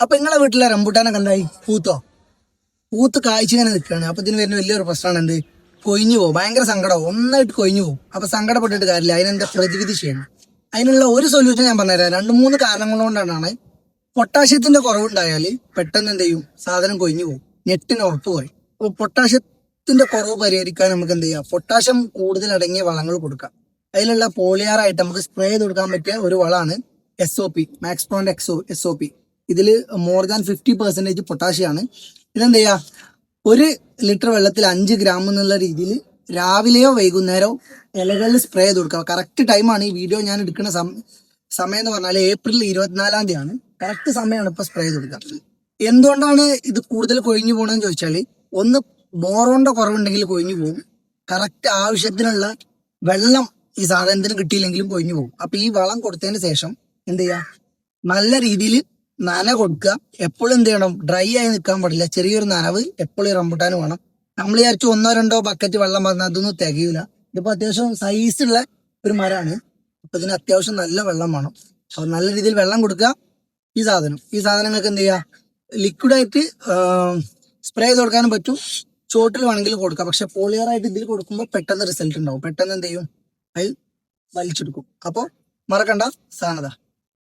അപ്പൊ നിങ്ങളെ വീട്ടിലെ റംബൂട്ടാനൊക്കെ എന്തായി? പൂത്ത് കായ്ച്ചിങ്ങനെ നിൽക്കുകയാണ്. അപ്പൊ ഇതിന് വരുന്ന വലിയൊരു പ്രശ്നമാണ് എന്ത്? കൊഴിഞ്ഞു പോകും. ഭയങ്കര സങ്കടമാവും, ഒന്നായിട്ട് കൊഴിഞ്ഞു പോകും. അപ്പൊ സങ്കടപ്പെട്ടിട്ട് കാര്യമില്ല, അതിനെന്താ പ്രതിവിധി ചെയ്യണം. അതിനുള്ള ഒരു സൊല്യൂഷൻ ഞാൻ പറഞ്ഞുതരാം. 2-3 കാരണങ്ങൾ കൊണ്ടാണ്. പൊട്ടാഷ്യത്തിന്റെ കുറവുണ്ടായാൽ പെട്ടെന്ന് എന്ത് ചെയ്യും? സാധനം കൊഴിഞ്ഞു പോകും, നെറ്റിന് ഉറപ്പ് കുറയും. അപ്പൊ പൊട്ടാഷ്യത്തിന്റെ കുറവ് പരിഹരിക്കാൻ നമുക്ക് എന്ത് ചെയ്യാം? പൊട്ടാഷ്യം കൂടുതൽ അടങ്ങിയ വളങ്ങൾ കൊടുക്കാം. അതിലുള്ള പോളിയാറായിട്ട് നമുക്ക് സ്പ്രേ ചെയ്ത് കൊടുക്കാൻ പറ്റിയ ഒരു വളമാണ് SOP, മാക്സ്പ്രോന്റെ SOP. ഇതില് മോർ ദാൻ 50% പൊട്ടാഷ്യാണ്. ഇതെന്ത് ചെയ്യാ? 1 ലിറ്റർ വെള്ളത്തിൽ 5 ഗ്രാം എന്നുള്ള രീതിയിൽ രാവിലെയോ വൈകുന്നേരമോ ഇലകളിൽ സ്പ്രേ ചെയ്ത് കൊടുക്കുക. കറക്റ്റ് ടൈമാണ്. ഈ വീഡിയോ ഞാൻ എടുക്കുന്ന സമയം എന്ന് പറഞ്ഞാൽ ഏപ്രിൽ 24-ാം തീയതിയാണ്. കറക്റ്റ് സമയമാണ് ഇപ്പൊ സ്പ്രേ ചെയ്ത് കൊടുക്കുക. എന്തുകൊണ്ടാണ് ഇത് കൂടുതൽ കൊഴിഞ്ഞു പോകണമെന്ന് ചോദിച്ചാൽ, ഒന്ന് ബോറോന്റെ കുറവുണ്ടെങ്കിൽ കൊഴിഞ്ഞു പോകും. കറക്റ്റ് ആവശ്യത്തിനുള്ള വെള്ളം ഈ സാധനത്തിന് കിട്ടിയില്ലെങ്കിലും കൊഴിഞ്ഞു പോകും. അപ്പൊ ഈ വളം കൊടുത്തതിന് ശേഷം എന്ത് ചെയ്യാ? നല്ല രീതിയിൽ നന കൊടുക്കുക. എപ്പോഴും എന്ത് ചെയ്യണം? ഡ്രൈ ആയി നിൽക്കാൻ പാടില്ല. ചെറിയൊരു നനവ് എപ്പോഴും റംബൂട്ടാൻ വേണം. നമ്മൾ വിചാരിച്ചു 1-2 ബക്കറ്റ് വെള്ളം വന്നാൽ അതൊന്നും തികയൂല. ഇതിപ്പോ അത്യാവശ്യം സൈസുള്ള ഒരു മരമാണ്. അപ്പൊ ഇതിന് അത്യാവശ്യം നല്ല വെള്ളം വേണം. അപ്പൊ നല്ല രീതിയിൽ വെള്ളം കൊടുക്കുക. ഈ സാധനങ്ങൾക്ക് എന്ത് ചെയ്യുക? ലിക്വിഡായിട്ട് സ്പ്രേ ചെയ്ത് കൊടുക്കാനും പറ്റും, ചോട്ടിൽ വേണമെങ്കിലും കൊടുക്കാം. പക്ഷെ പോളിയറായിട്ട് ഇതിൽ കൊടുക്കുമ്പോൾ പെട്ടെന്ന് റിസൾട്ട് ഉണ്ടാവും. പെട്ടെന്ന് എന്ത് ചെയ്യും? അത് വലിച്ചെടുക്കും. അപ്പോൾ മറക്കണ്ട സാധനത.